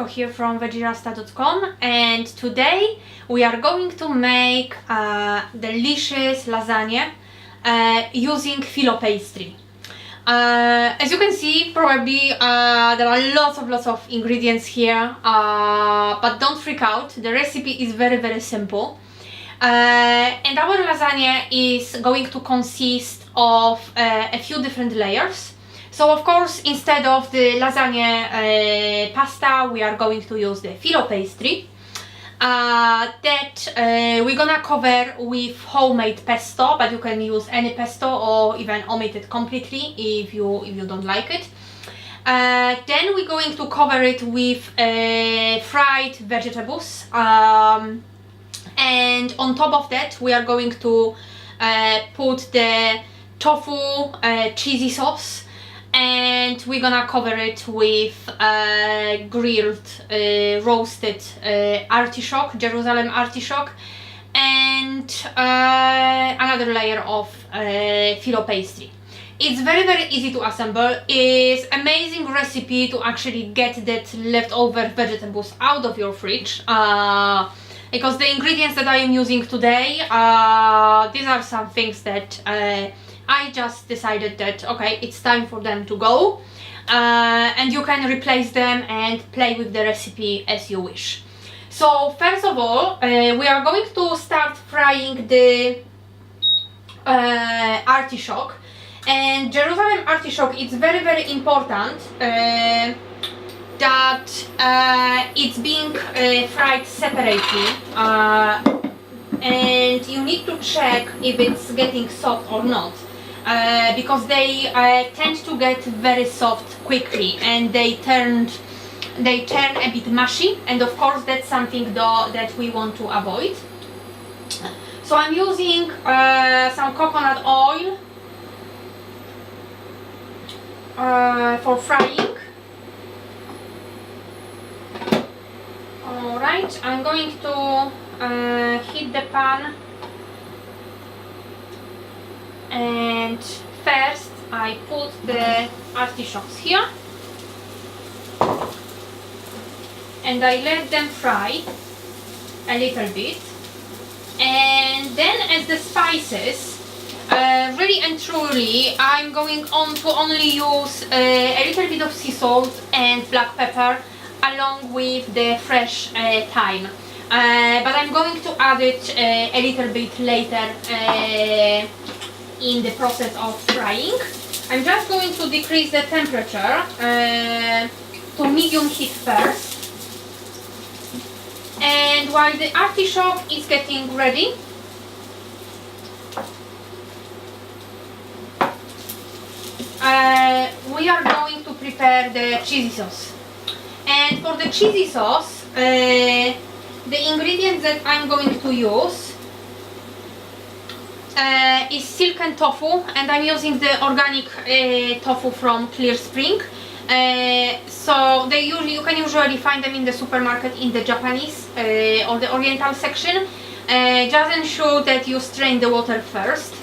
here from Vegerasta.com, and today we are going to make delicious lasagna using Filo pastry. As you can see, probably there are lots of ingredients here, but don't freak out. The recipe is very simple, and our lasagna is going to consist of a few different layers. So of course, instead of the lasagna pasta, we are going to use the Filo pastry that we're gonna cover with homemade pesto, but you can use any pesto or even omit it completely if you don't like it. Then we're going to cover it with fried vegetables, and on top of that we are going to put the tofu cheesy sauce, and we're gonna cover it with grilled roasted artichoke, Jerusalem artichoke, and another layer of Filo pastry. It's very easy to assemble. It's amazing recipe to actually get that leftover vegetables out of your fridge, because the ingredients that I am using today, these are some things that I just decided that okay, it's time for them to go, and you can replace them and play with the recipe as you wish. So first of all, we are going to start frying the artichoke. And Jerusalem artichoke, it's very important that it's being fried separately, and you need to check if it's getting soft or not. Because they tend to get very soft quickly, and they turn a bit mushy, and of course that's something that we want to avoid. So I'm using some coconut oil for frying. Alright, I'm going to heat the pan. And first I put the artichokes here and I let them fry a little bit, and then as the spices, really and truly I'm going on to only use a little bit of sea salt and black pepper along with the fresh thyme, but I'm going to add it a little bit later in the process of frying. I'm just going to decrease the temperature to medium heat first, and while the artichoke is getting ready, we are going to prepare the cheesy sauce. And for the cheesy sauce, the ingredients that I'm going to use is silken tofu, and I'm using the organic tofu from Clear Spring. So you can usually find them in the supermarket in the Japanese or the Oriental section. Just ensure that you strain the water first.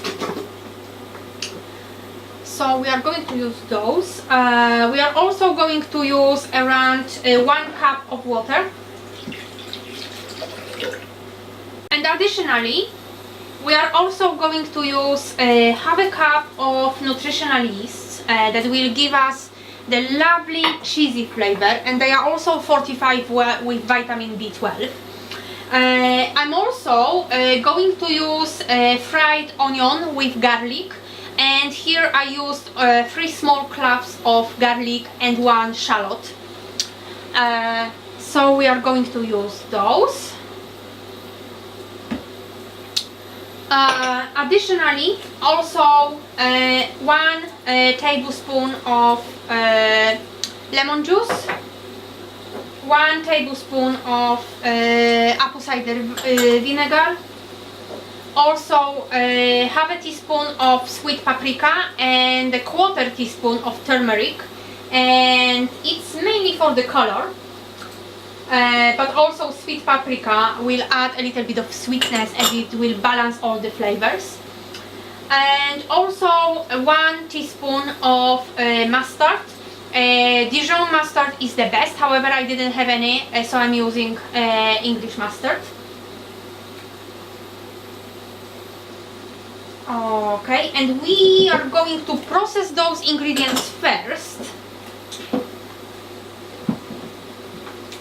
So we are going to use those. We are also going to use around 1 cup of water, and additionally we are also going to use half a cup of nutritional yeasts that will give us the lovely cheesy flavor, and they are also fortified with vitamin B12. I'm also going to use fried onion with garlic, and here I used 3 small cloves of garlic and 1 shallot. So we are going to use those. Additionally, also 1 tablespoon of lemon juice, 1 tablespoon of apple cider vinegar, also half a teaspoon of sweet paprika and a 1/4 teaspoon of turmeric, and it's mainly for the color. But also sweet paprika will add a little bit of sweetness, and it will balance all the flavors. And also 1 teaspoon of mustard, Dijon mustard is the best, however I didn't have any, so I'm using English mustard. Okay, and we are going to process those ingredients first.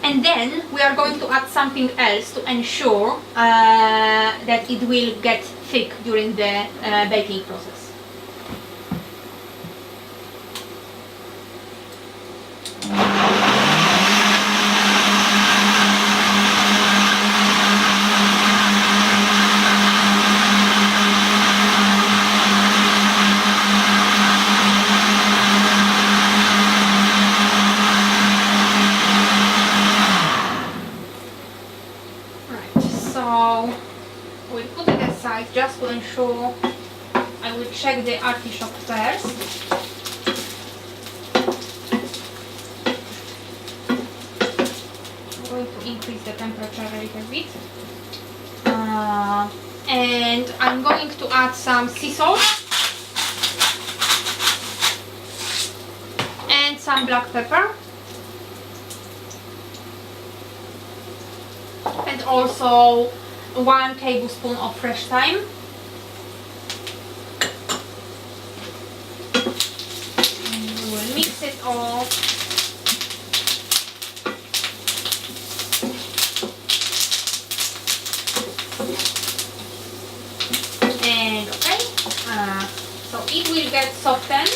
And then we are going to add something else to ensure that it will get thick during the baking process. So we'll put it aside just to ensure. I will check the artichoke first. I'm going to increase the temperature a little bit. And I'm going to add some sea salt and some black pepper. And also 1 tablespoon of fresh thyme. And we will mix it all. And okay, so it will get softened.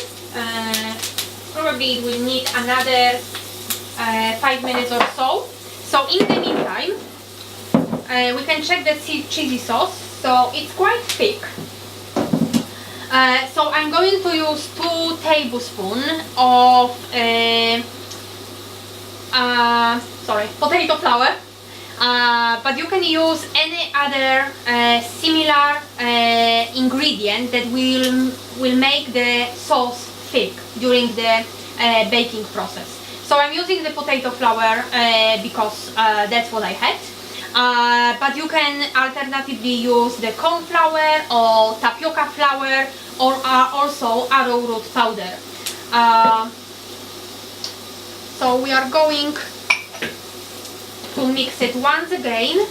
Probably it will need another 5 minutes or so. So in the meantime, we can check the cheesy sauce. So it's quite thick. So I'm going to use 2 tablespoons of potato flour. But you can use any other similar ingredient that will make the sauce thick during the baking process. So I'm using the potato flour because that's what I had. But you can alternatively use the corn flour or tapioca flour or also arrowroot powder. So we are going to mix it once again.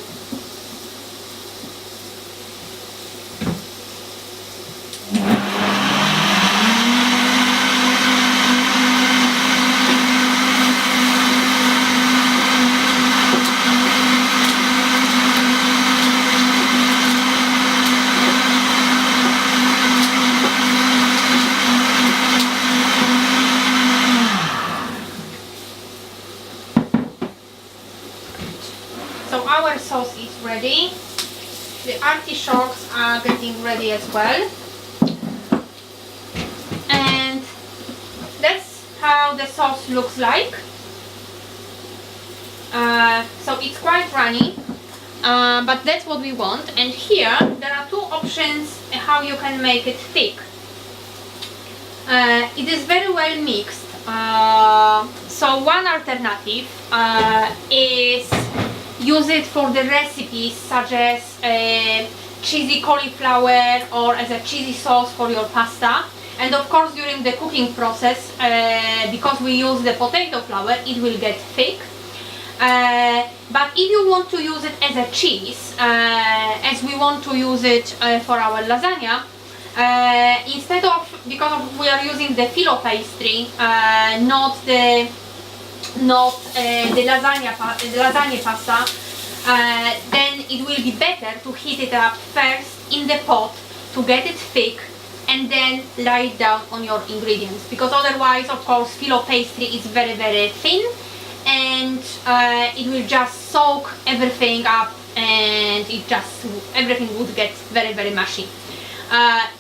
So our sauce is ready. The artichokes are getting ready as well. And that's how the sauce looks like. So it's quite runny, but that's what we want. And here there are 2 options how you can make it thick. It is very well mixed. So one alternative is use it for the recipes such as cheesy cauliflower or as a cheesy sauce for your pasta. And of course during the cooking process, because we use the potato flour, it will get thick. But if you want to use it as a cheese, as we want to use it for our lasagna, instead of, because we are using the Filo pastry, not the lasagna pasta, then it will be better to heat it up first in the pot to get it thick and then lay it down on your ingredients, because otherwise of course Filo pastry is very thin and it will just soak everything up and everything would get very mushy.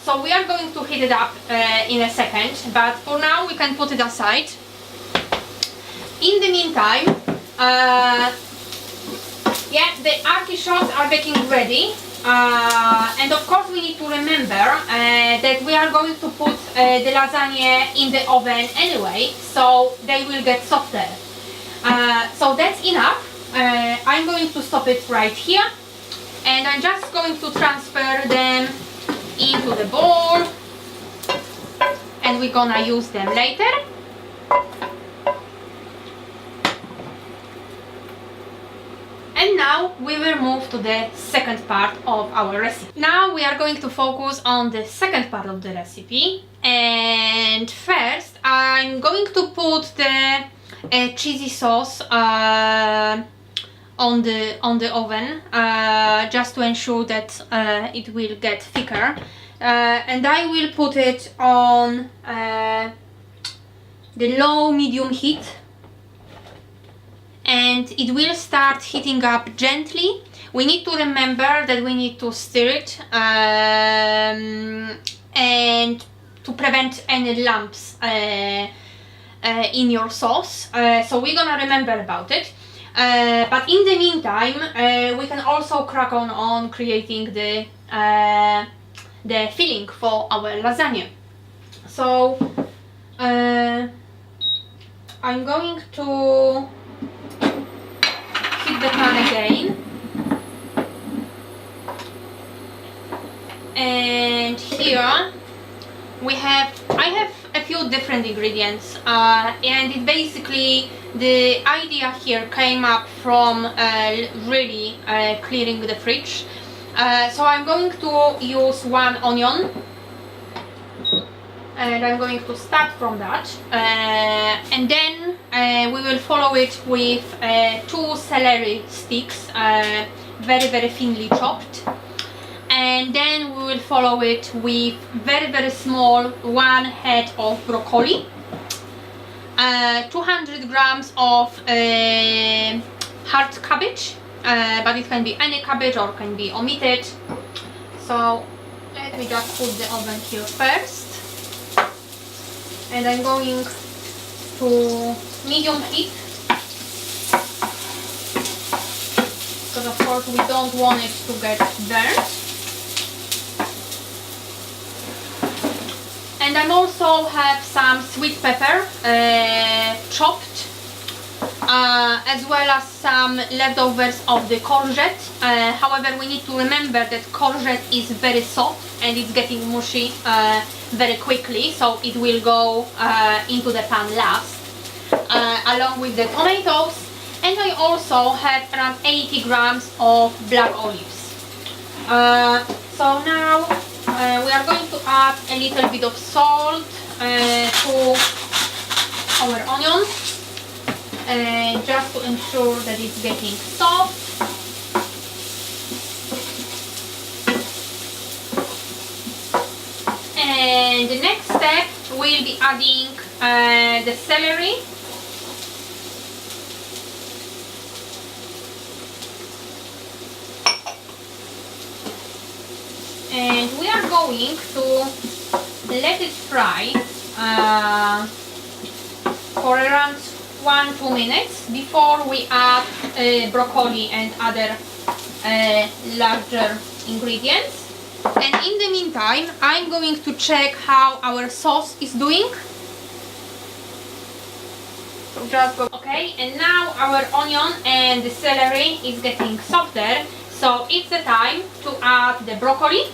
So we are going to heat it up in a second, but for now we can put it aside. In the meantime, the artichokes are getting ready, and of course we need to remember that we are going to put the lasagna in the oven anyway, so they will get softer. So that's enough. I'm going to stop it right here, and I'm just going to transfer them into the bowl, and we're gonna use them later. now we will move to the second part of our recipe. Now we are going to focus on the second part of the recipe, and first I'm going to put the cheesy sauce on the oven, just to ensure that it will get thicker, and I will put it on the low medium heat, and it will start heating up gently. We need to remember that we need to stir it and to prevent any lumps in your sauce, so we're gonna remember about it. But in the meantime, we can also crack on creating the filling for our lasagna. So I'm going to heat the pan again, and here I have a few different ingredients, and it basically, the idea here came up from really clearing the fridge. So I'm going to use 1 onion, and I'm going to start from that, and then we will follow it with 2 celery sticks, very thinly chopped, and then we will follow it with very small 1 head of broccoli, 200 grams of hard cabbage, but it can be any cabbage or can be omitted. So let me just put the oven here first, and I'm going to medium heat, because of course we don't want it to get burnt. And I also have some sweet pepper chopped, as well as some leftovers of the courgette. However, we need to remember that courgette is very soft and it's getting mushy very quickly, so it will go into the pan last, along with the tomatoes. And I also have around 80 grams of black olives. So now we are going to add a little bit of salt to our onion, just to ensure that it's getting soft. And the next step, we'll be adding the celery. And we are going to let it fry for around 1-2 minutes before we add broccoli and other larger ingredients. And in the meantime, I'm going to check how our sauce is doing. So just go. Okay, and now our onion and the celery is getting softer, so it's the time to add the broccoli,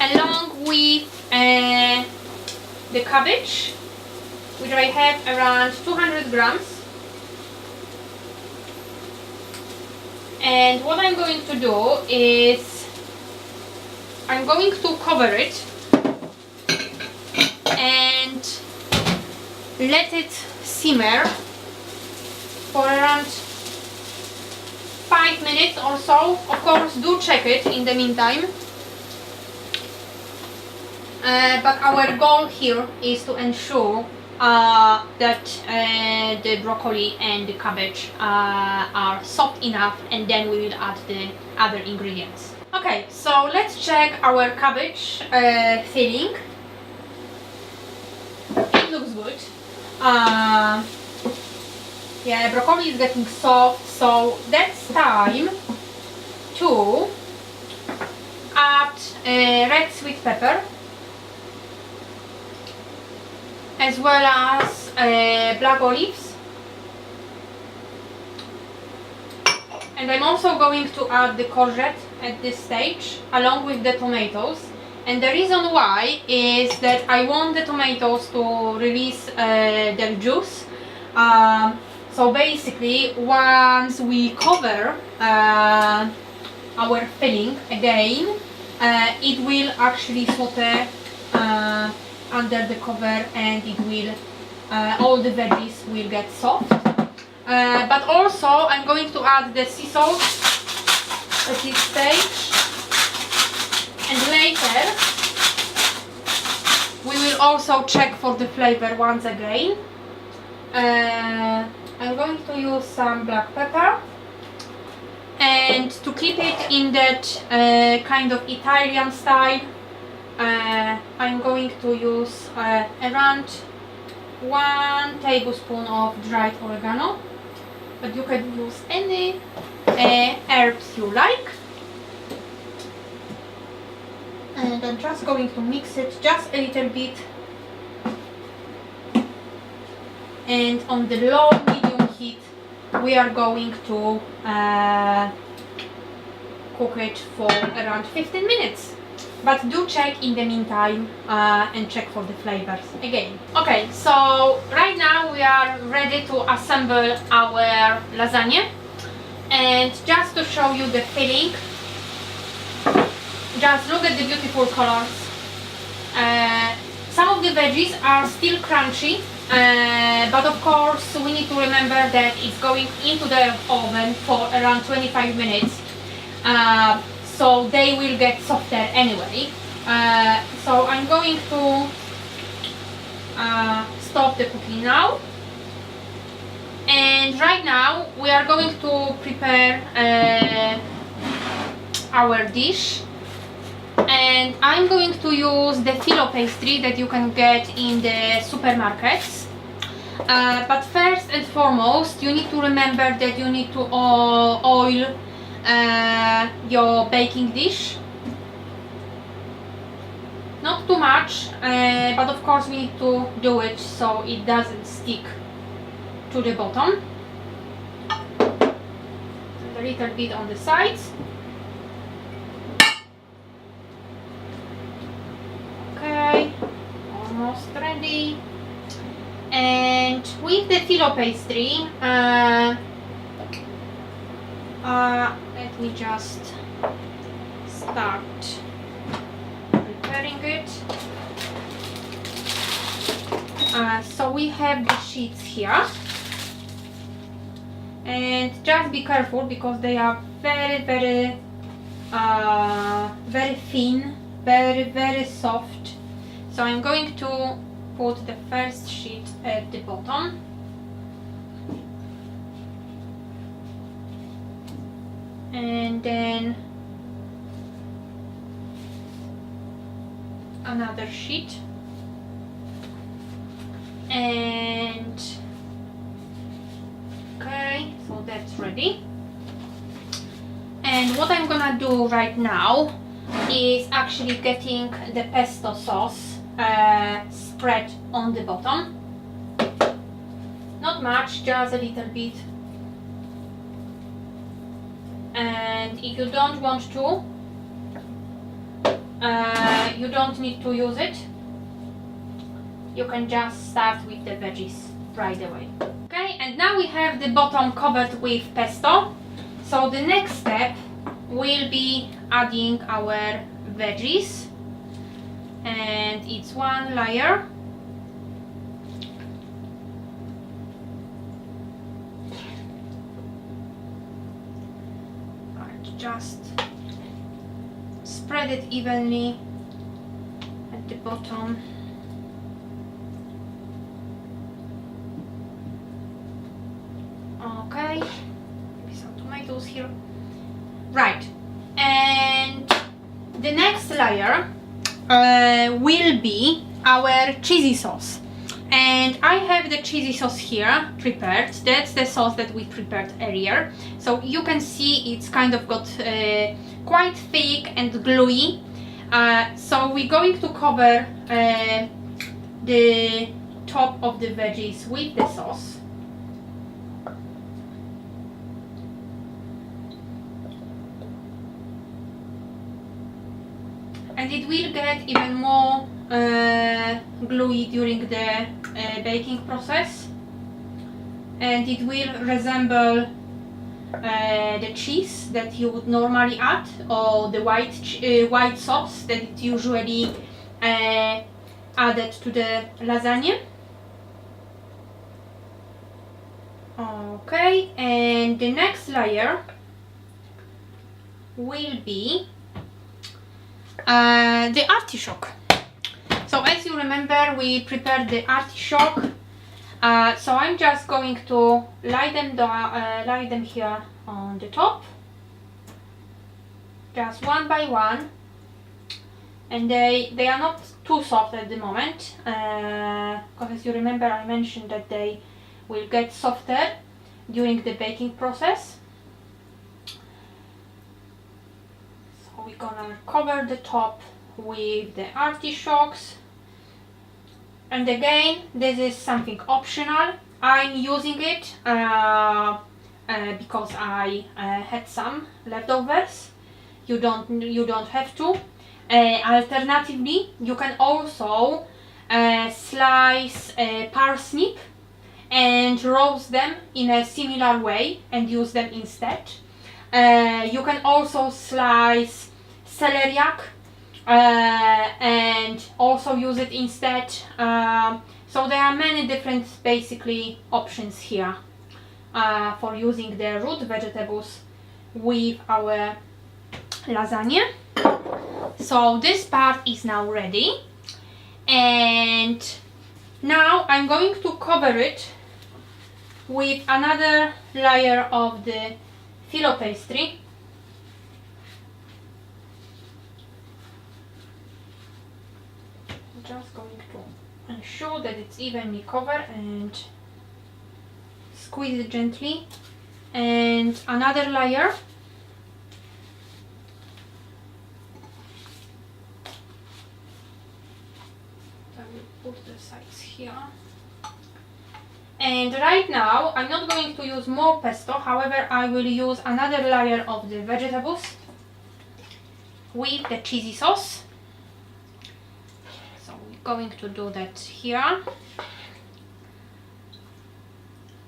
along with the cabbage, which I have around 200 grams. And what I'm going to do is I'm going to cover it and let it simmer for around 5 minutes or so. Of course, do check it in the meantime. But our goal here is to ensure that the broccoli and the cabbage are soft enough, and then we will add the other ingredients. Okay, so let's check our cabbage filling. It looks good. Yeah, broccoli is getting soft, so that's time to add red sweet pepper, as well as black olives. And I'm also going to add the courgette at this stage, along with the tomatoes. And the reason why is that I want the tomatoes to release their juice. So basically, once we cover our filling again, it will actually saute under the cover, and it will all the veggies will get soft. But also I'm going to add the sea salt at this stage, and later we will also check for the flavor once again. I'm going to use some black pepper, and to keep it in that kind of Italian style, I'm going to use around 1 tablespoon of dried oregano, but you can use any herbs you like. And I'm just going to mix it just a little bit, and on the low medium heat we are going to cook it for around 15 minutes. But do check in the meantime and check for the flavors again. Okay, so right now we are ready to assemble our lasagna. And just to show you the filling, just look at the beautiful colors. Some of the veggies are still crunchy, but of course we need to remember that it's going into the oven for around 25 minutes. So they will get softer anyway. So I'm going to stop the cooking now. And right now we are going to prepare our dish. And I'm going to use the Filo pastry that you can get in the supermarkets. But first and foremost, you need to remember that you need to oil your baking dish. Not too much, but of course we need to do it so it doesn't stick to the bottom. And a little bit on the sides. Okay, almost ready. And with the Filo pastry, let me just start preparing it. So we have the sheets here, and just be careful because they are very thin, very soft. So I'm going to put the first sheet at the bottom. And then another sheet, and okay, so that's ready. And what I'm gonna do right now is actually getting the pesto sauce spread on the bottom. Not much, just a little bit. And if you don't want to, you don't need to use it. You can just start with the veggies right away. Okay, and now we have the bottom covered with pesto. So the next step will be adding our veggies, and it's one layer. Just spread it evenly at the bottom. Okay, maybe some tomatoes here. Right, and the next layer will be our cheesy sauce. And I have the cheesy sauce here prepared. That's the sauce that we prepared earlier. So you can see it's kind of got quite thick and gluey. So we're going to cover the top of the veggies with the sauce. And it will get even more gluey during the baking process. and it will resemble the cheese that you would normally add, or the white sauce that is usually added to the lasagna. Okay, and the next layer will be the artichoke. So as you remember, we prepared the artichoke. So I'm just going to lay them here on the top, just one by one, and they are not too soft at the moment, because as you remember, I mentioned that they will get softer during the baking process. So we're gonna cover the top with the artichokes. And again, this is something optional. I'm using it because I had some leftovers. You don't have to. Alternatively, you can also slice parsnip and roast them in a similar way and use them instead. You can also slice celery and also use it instead. So there are many different basically options here for using the root vegetables with our lasagna. So this part is now ready, and now I'm going to cover it with another layer of the filo pastry. Just going to ensure that it's evenly covered and squeeze it gently, and another layer. I will put the sides here. And right now I'm not going to use more pesto, however I will use another layer of the vegetables with the cheesy sauce. Going to do that here.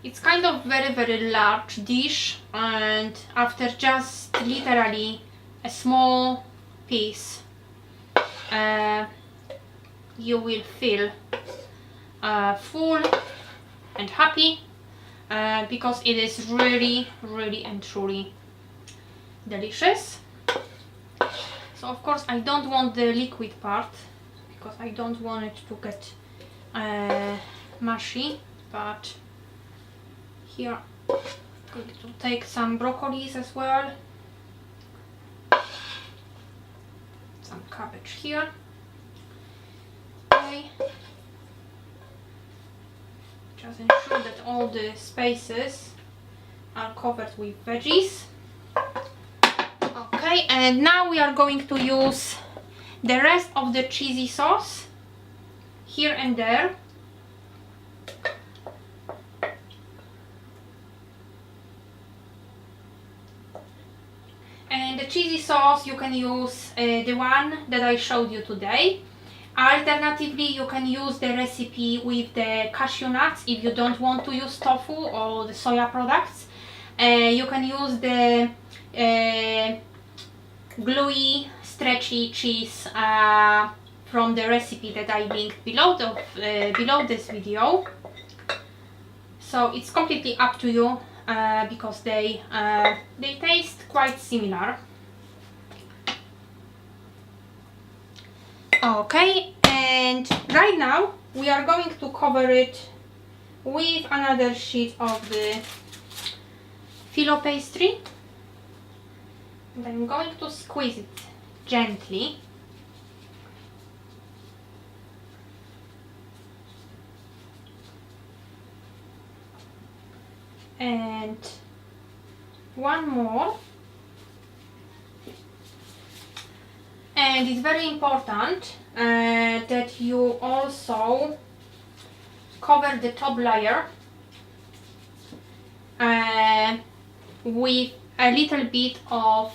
It's kind of very large dish, and after just literally a small piece you will feel full and happy because it is really and truly delicious. So of course I don't want the liquid part, because I don't want it to get mushy, but here I'm going to take some broccolis as well, some cabbage here. Okay. Just ensure that all the spaces are covered with veggies. Okay, and now we are going to use the rest of the cheesy sauce here and there. And the cheesy sauce, you can use the one that I showed you today. Alternatively, you can use the recipe with the cashew nuts if you don't want to use tofu or the soya products. You can use the gluey stretchy cheese from the recipe that I linked below this video. So it's completely up to you because they taste quite similar. Okay, and right now we are going to cover it with another sheet of the filo pastry, and I'm going to squeeze it gently. And one more. And it's very important that you also cover the top layer with a little bit of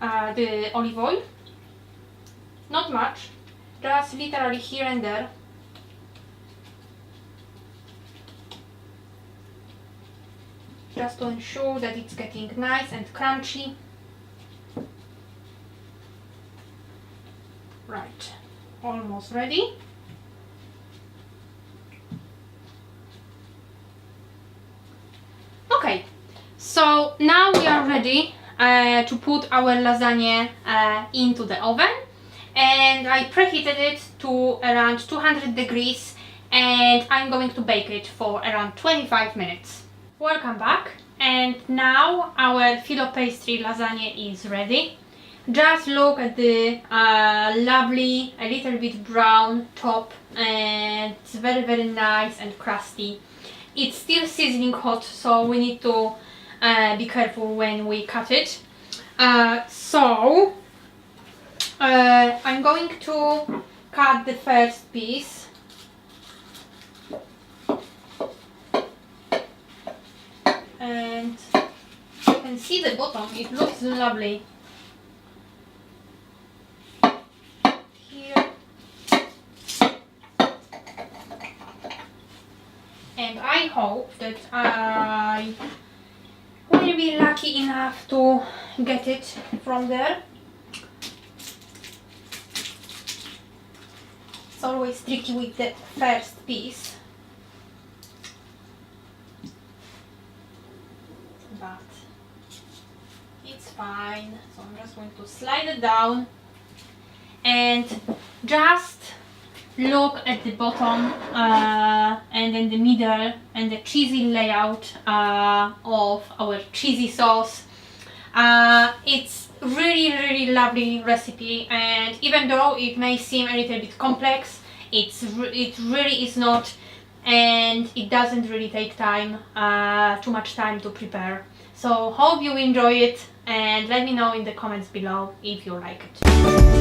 the olive oil. Not much, just literally here and there. just to ensure that it's getting nice and crunchy. Right, almost ready. Okay, so now we are ready to put our lasagna into the oven, and I preheated it to around 200 degrees and I'm going to bake it for around 25 minutes. Welcome back, and now our Filo Pastry Lasagna is ready. Just look at the lovely, a little bit brown top, and it's very nice and crusty. It's still sizzling hot, so we need to be careful when we cut it. I'm going to cut the first piece. And you can see the bottom, it looks lovely. Here. And I hope that I will be lucky enough to get it from there. It's always tricky with the first piece. But it's fine. So I'm just going to slide it down and just look at the bottom and then the middle and the cheesy layout of our cheesy sauce. It's really lovely recipe, and even though it may seem a little bit complex, it really is not, and it doesn't really take time, too much time to prepare. So hope you enjoy it, and let me know in the comments below if you like it.